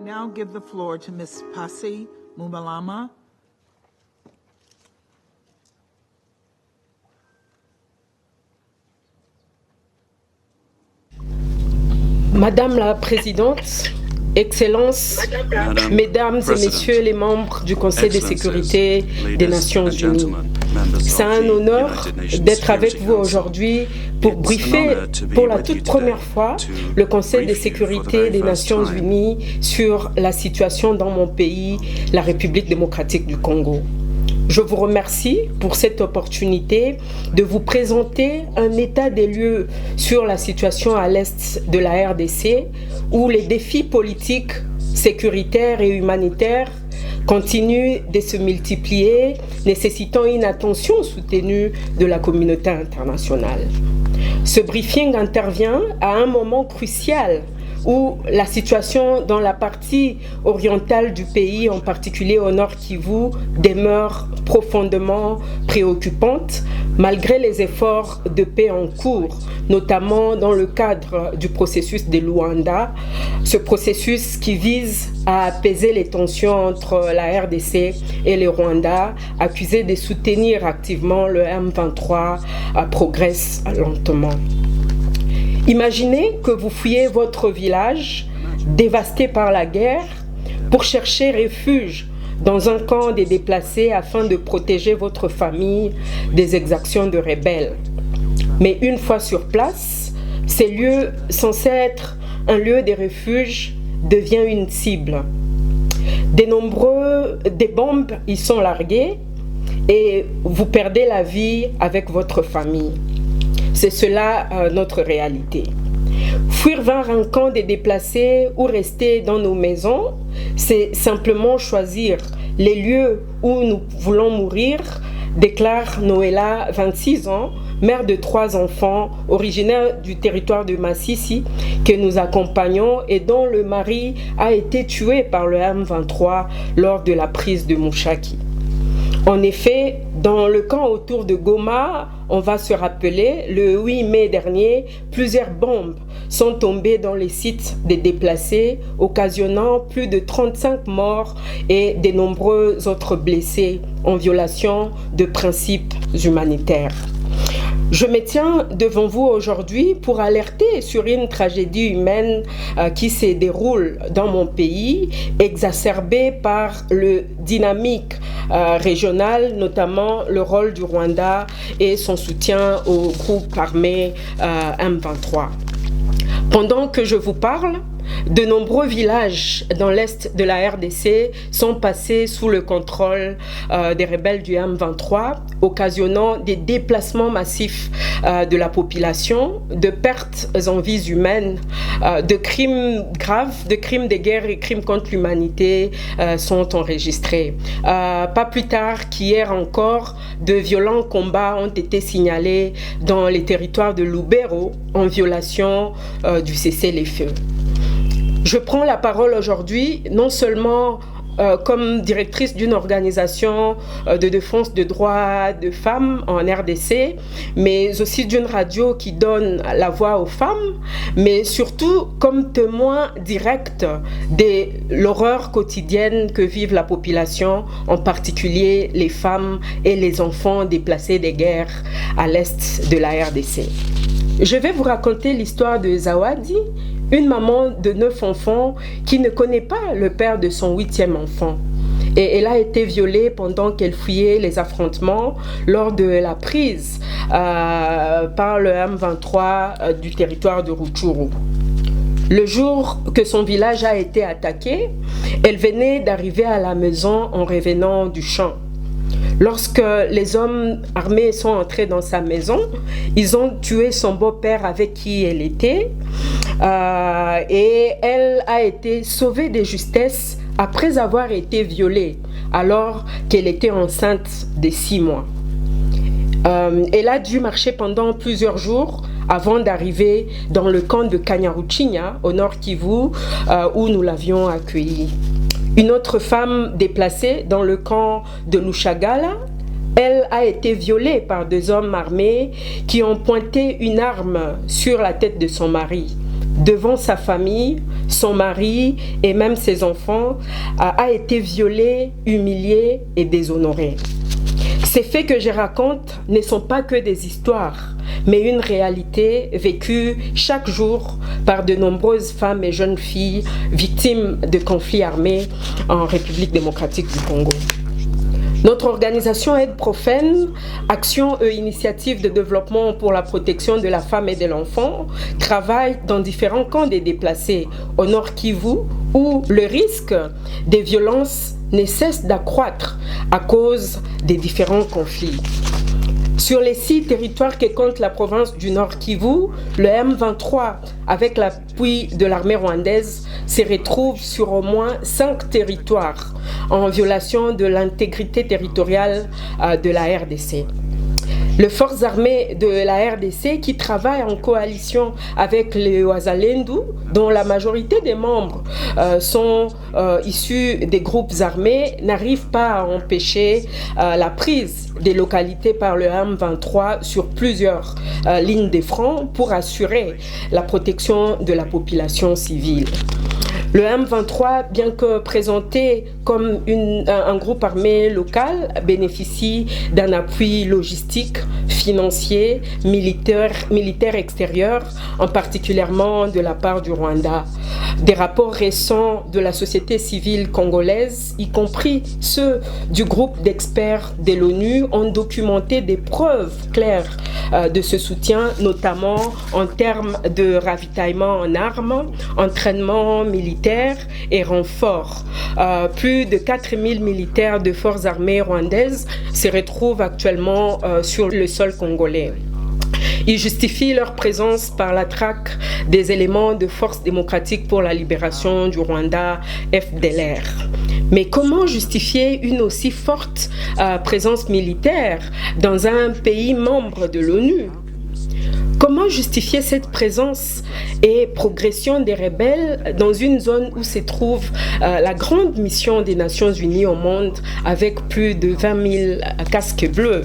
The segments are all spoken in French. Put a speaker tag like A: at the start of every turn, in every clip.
A: now give the floor to Ms. Pasi Mumalama.
B: Madame la Présidente, Excellences, Mesdames et Messieurs les membres du Conseil de sécurité des Nations Unies, c'est un honneur d'être avec vous aujourd'hui pour briefer pour la toute première fois le Conseil de sécurité des Nations Unies sur la situation dans mon pays, la République démocratique du Congo. Je vous remercie pour cette opportunité de vous présenter un état des lieux sur la situation à l'est de la RDC, où les défis politiques, sécuritaires et humanitaires continuent de se multiplier, nécessitant une attention soutenue de la communauté internationale. Ce briefing intervient à un moment crucial où la situation dans la partie orientale du pays, en particulier au Nord Kivu, demeure profondément préoccupante, malgré les efforts de paix en cours, notamment dans le cadre du processus de Luanda, ce processus qui vise à apaiser les tensions entre la RDC et le Rwanda, accusés de soutenir activement le M23, progresse lentement. Imaginez que vous fuyez votre village, dévasté par la guerre, pour chercher refuge dans un camp des déplacés afin de protéger votre famille des exactions de rebelles. Mais une fois sur place, ces lieux censés être un lieu de refuge devient une cible. Des bombes y sont larguées et vous perdez la vie avec votre famille. C'est cela notre réalité. Fuir vers un camp des déplacés ou rester dans nos maisons, c'est simplement choisir les lieux où nous voulons mourir, déclare Noëlla, 26 ans, mère de 3 enfants, originaire du territoire de Massissi, que nous accompagnons et dont le mari a été tué par le M23 lors de la prise de Mouchaki. En effet, dans le camp autour de Goma, on va se rappeler, le 8 mai dernier, plusieurs bombes sont tombées dans les sites des déplacés, occasionnant plus de 35 morts et de nombreux autres blessés en violation de principes humanitaires. Je me tiens devant vous aujourd'hui pour alerter sur une tragédie humaine qui se déroule dans mon pays, exacerbée par le dynamique régional, notamment le rôle du Rwanda et son soutien au groupe armé M23. Pendant que je vous parle, de nombreux villages dans l'est de la RDC sont passés sous le contrôle des rebelles du M23, occasionnant des déplacements massifs de la population, de pertes en vies humaines, de crimes graves, de crimes de guerre et crimes contre l'humanité sont enregistrés. Pas plus tard qu'hier encore, de violents combats ont été signalés dans les territoires de Lubero en violation du cessez-le-feu. Je prends la parole aujourd'hui non seulement comme directrice d'une organisation de défense des droits de femmes en RDC, mais aussi d'une radio qui donne la voix aux femmes, mais surtout comme témoin direct de l'horreur quotidienne que vivent la population, en particulier les femmes et les enfants déplacés des guerres à l'est de la RDC. Je vais vous raconter l'histoire de Zawadi, une maman de 9 enfants qui ne connaît pas le père de son 8e enfant. Et elle a été violée pendant qu'elle fuyait les affrontements lors de la prise par le M23 du territoire de Rutshuru. Le jour que son village a été attaqué, elle venait d'arriver à la maison en revenant du champ. Lorsque les hommes armés sont entrés dans sa maison, ils ont tué son beau-père avec qui elle était et elle a été sauvée de justesse après avoir été violée alors qu'elle était enceinte de 6 mois. Elle a dû marcher pendant plusieurs jours avant d'arriver dans le camp de Kanyaruchinya au Nord Kivu où nous l'avions accueillie. Une autre femme déplacée dans le camp de Lushagala, elle a été violée par 2 hommes armés qui ont pointé une arme sur la tête de son mari. devant sa famille, son mari et même ses enfants, a été violée, humiliée et déshonorée. Ces faits que je raconte ne sont pas que des histoires, mais une réalité vécue chaque jour par de nombreuses femmes et jeunes filles victimes de conflits armés en République démocratique du Congo. Notre organisation Aide Prophène, action et initiative de développement pour la protection de la femme et de l'enfant, travaille dans différents camps des déplacés au Nord Kivu où le risque des violences ne cesse d'accroître à cause des différents conflits. Sur les 6 territoires que compte la province du Nord Kivu, le M23, avec l'appui de l'armée rwandaise, se retrouve sur au moins 5 territoires en violation de l'intégrité territoriale de la RDC. Les forces armées de la RDC qui travaillent en coalition avec les Wazalendo, dont la majorité des membres sont issus des groupes armés, n'arrivent pas à empêcher la prise des localités par le M23 sur plusieurs lignes de front pour assurer la protection de la population civile. Le M23, bien que présenté comme un groupe armé local, bénéficie d'un appui logistique, financier, militaire extérieur, en particulièrement de la part du Rwanda. Des rapports récents de la société civile congolaise, y compris ceux du groupe d'experts de l'ONU, ont documenté des preuves claires de ce soutien, notamment en termes de ravitaillement en armes, entraînement militaire et renfort. Plus de 4000 militaires de forces armées rwandaises se retrouvent actuellement sur le sol congolais. Ils justifient leur présence par la traque des éléments de Force démocratique pour la libération du Rwanda, FDLR. Mais comment justifier une aussi forte présence militaire dans un pays membre de l'ONU ? Comment justifier cette présence et progression des rebelles dans une zone où se trouve la grande mission des Nations Unies au monde avec plus de 20 000 casques bleus ?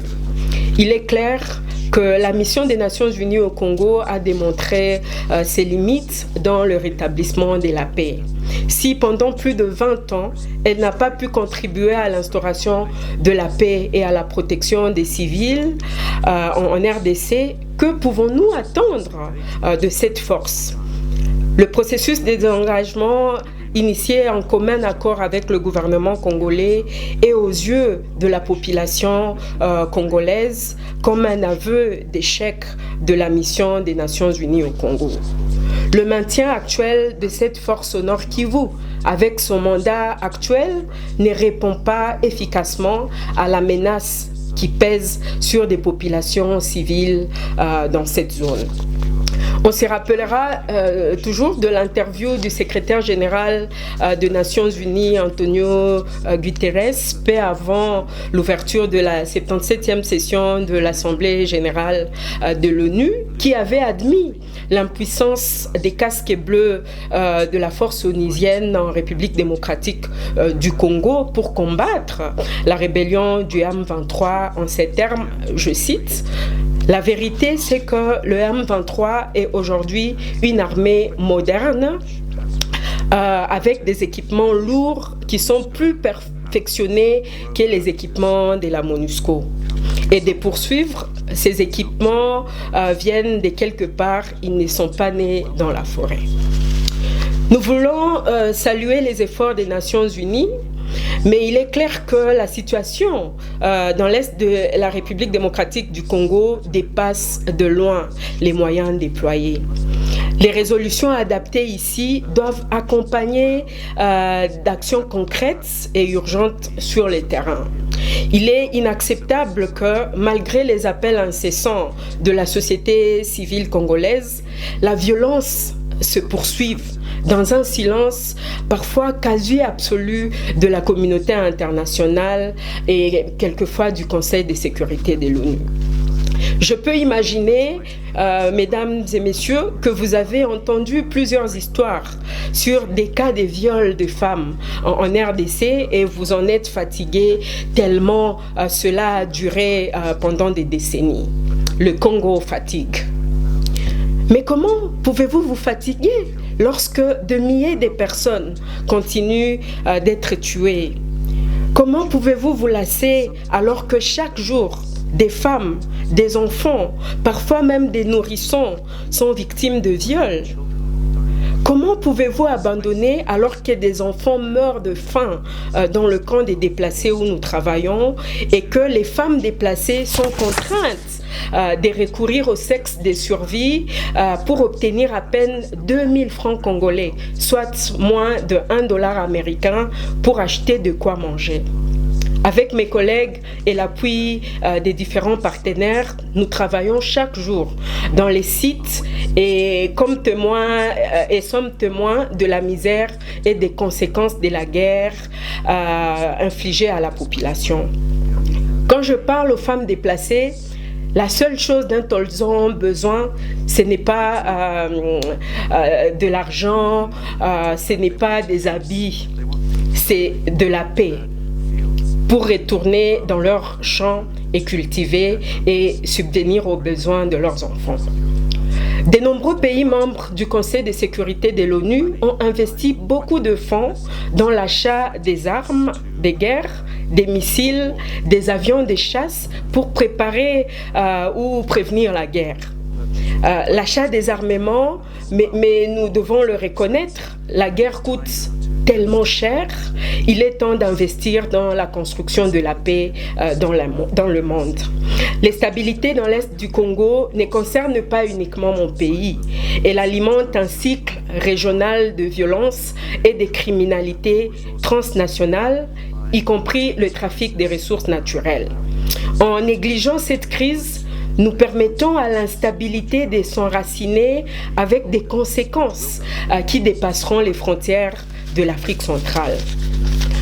B: Il est clair que la mission des Nations Unies au Congo a démontré ses limites dans le rétablissement de la paix. Si pendant plus de 20 ans, elle n'a pas pu contribuer à l'instauration de la paix et à la protection des civils en RDC, que pouvons-nous attendre de cette force ? Le processus de désengagement initié en commun accord avec le gouvernement congolais et aux yeux de la population congolaise comme un aveu d'échec de la mission des Nations Unies au Congo. Le maintien actuel de cette force au Nord Kivu, avec son mandat actuel, ne répond pas efficacement à la menace qui pèse sur des populations civiles dans cette zone. On se rappellera toujours de l'interview du secrétaire général des Nations Unies, Antonio Guterres, peu avant l'ouverture de la 77e session de l'Assemblée générale de l'ONU, qui avait admis l'impuissance des casques bleus de la force onusienne en République démocratique du Congo pour combattre la rébellion du M23 en ces termes, je cite: « La vérité, c'est que le M23 est aujourd'hui une armée moderne avec des équipements lourds qui sont plus perfectionnés que les équipements de la MONUSCO. Et de poursuivre, ces équipements viennent de quelque part, ils ne sont pas nés dans la forêt. » Nous voulons saluer les efforts des Nations Unies, mais il est clair que la situation dans l'est de la République démocratique du Congo dépasse de loin les moyens déployés. Les résolutions adaptées ici doivent accompagner d'actions concrètes et urgentes sur le terrain. Il est inacceptable que, malgré les appels incessants de la société civile congolaise, la violence se poursuive dans un silence parfois quasi absolu de la communauté internationale et quelquefois du Conseil de sécurité de l'ONU. Je peux imaginer, mesdames et messieurs, que vous avez entendu plusieurs histoires sur des cas de viol de femmes en RDC et vous en êtes fatigués tellement cela a duré pendant des décennies. Le Congo fatigue. Mais comment pouvez-vous vous fatiguer lorsque de milliers de personnes continuent d'être tuées? Comment pouvez-vous vous lasser alors que chaque jour, des femmes, des enfants, parfois même des nourrissons sont victimes de viols? Comment pouvez-vous abandonner alors que des enfants meurent de faim dans le camp des déplacés où nous travaillons et que les femmes déplacées sont contraintes de recourir au sexe de survie pour obtenir à peine 2000 francs congolais, soit moins de 1 dollar américain pour acheter de quoi manger? Avec mes collègues et l'appui des différents partenaires, nous travaillons chaque jour dans les sites et sommes témoins de la misère et des conséquences de la guerre infligée à la population. Quand je parle aux femmes déplacées, la seule chose dont elles ont besoin, ce n'est pas de l'argent, ce n'est pas des habits, c'est de la paix pour retourner dans leurs champs et cultiver et subvenir aux besoins de leurs enfants. De nombreux pays membres du Conseil de sécurité de l'ONU ont investi beaucoup de fonds dans l'achat des armes de guerre, des missiles, des avions de chasse pour préparer ou prévenir la guerre. L'achat des armements, mais nous devons le reconnaître, la guerre coûte tellement cher, il est temps d'investir dans la construction de la paix dans le monde. L'instabilité dans l'Est du Congo ne concerne pas uniquement mon pays. Elle alimente un cycle régional de violence et de criminalité transnationale, y compris le trafic des ressources naturelles. En négligeant cette crise, nous permettons à l'instabilité de s'enraciner avec des conséquences qui dépasseront les frontières de l'Afrique centrale.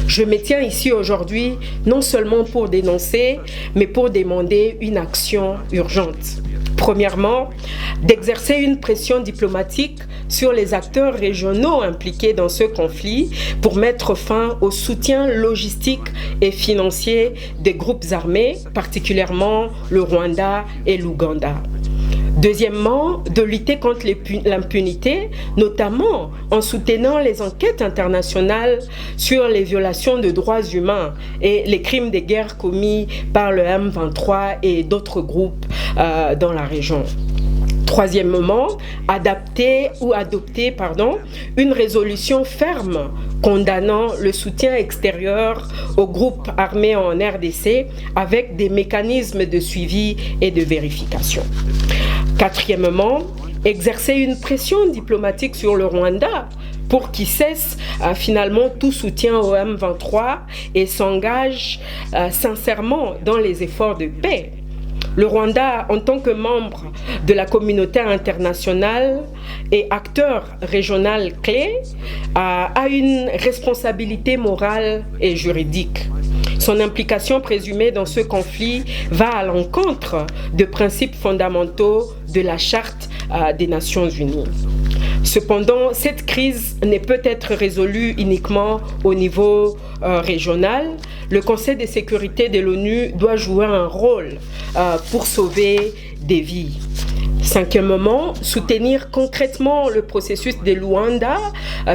B: Je me tiens ici aujourd'hui non seulement pour dénoncer, mais pour demander une action urgente. Premièrement, d'exercer une pression diplomatique sur les acteurs régionaux impliqués dans ce conflit pour mettre fin au soutien logistique et financier des groupes armés, particulièrement le Rwanda et l'Ouganda. Deuxièmement, de lutter contre l'impunité, notamment en soutenant les enquêtes internationales sur les violations de droits humains et les crimes de guerre commis par le M23 et d'autres groupes dans la région. Troisièmement, adopter une résolution ferme condamnant le soutien extérieur aux groupes armés en RDC avec des mécanismes de suivi et de vérification. Quatrièmement, exercer une pression diplomatique sur le Rwanda pour qu'il cesse finalement tout soutien au M23 et s'engage sincèrement dans les efforts de paix. Le Rwanda, en tant que membre de la communauté internationale et acteur régional clé, a une responsabilité morale et juridique. Son implication présumée dans ce conflit va à l'encontre de principes fondamentaux de la Charte des Nations Unies. Cependant, cette crise ne peut être résolue uniquement au niveau régional. Le Conseil de sécurité de l'ONU doit jouer un rôle pour sauver des vies. Cinquièmement, soutenir concrètement le processus de Luanda,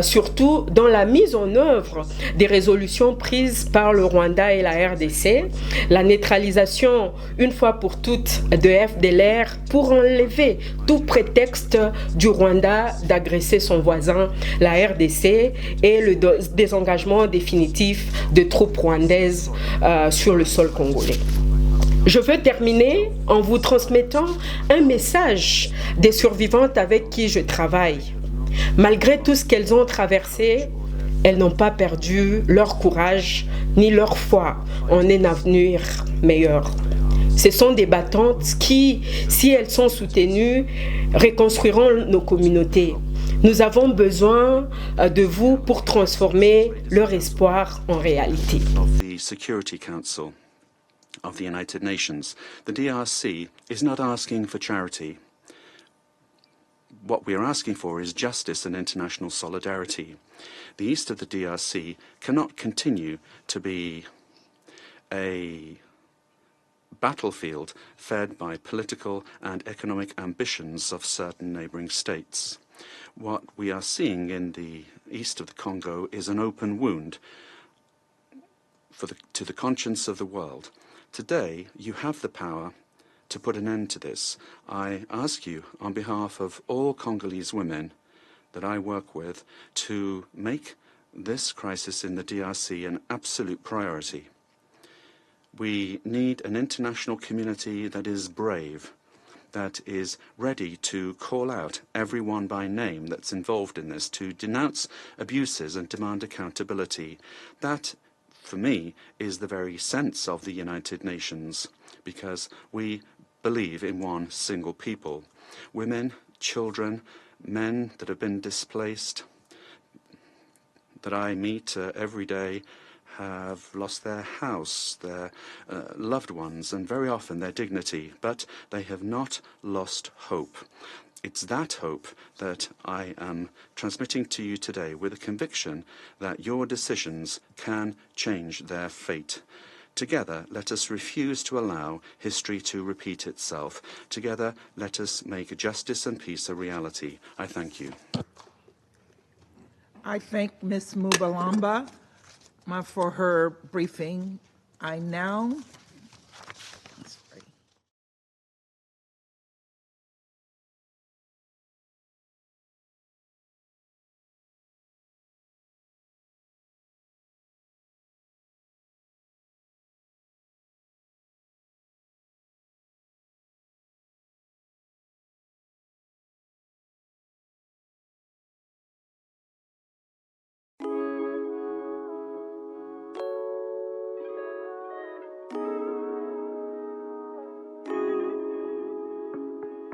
B: surtout dans la mise en œuvre des résolutions prises par le Rwanda et la RDC, la neutralisation une fois pour toutes de FDLR pour enlever tout prétexte du Rwanda d'agresser son voisin, la RDC, et le désengagement définitif de troupes rwandaises sur le sol congolais. Je veux terminer en vous transmettant un message des survivantes avec qui je travaille. Malgré tout ce qu'elles ont traversé, elles n'ont pas perdu leur courage ni leur foi en un avenir meilleur. Ce sont des battantes qui, si elles sont soutenues, reconstruiront nos communautés. Nous avons besoin de vous pour transformer leur espoir en réalité.
C: Of the United Nations, the DRC is not asking for charity. What we are asking for is justice and international solidarity. The east of the DRC cannot continue to be a battlefield fed by political and economic ambitions of certain neighboring states. What we are seeing in the east of the Congo is an open wound to the conscience of the world. Today, you have the power to put an end to this. I ask you, on behalf of all Congolese women that I work with, to make this crisis in the DRC an absolute priority. We need an international community that is brave, that is ready to call out everyone by name that's involved in this, to denounce abuses and demand accountability. That, for me, is the very sense of the United Nations, because we believe in one single people. Women, children, men that have been displaced, that I meet every day, have lost their house, their loved ones, and very often their dignity, but they have not lost hope. It's that hope that I am transmitting to you today, with a conviction that your decisions can change their fate. Together, let us refuse to allow history to repeat itself. Together, let us make justice and peace a reality. I thank you.
A: I thank Ms. Mubalamba for her briefing. I now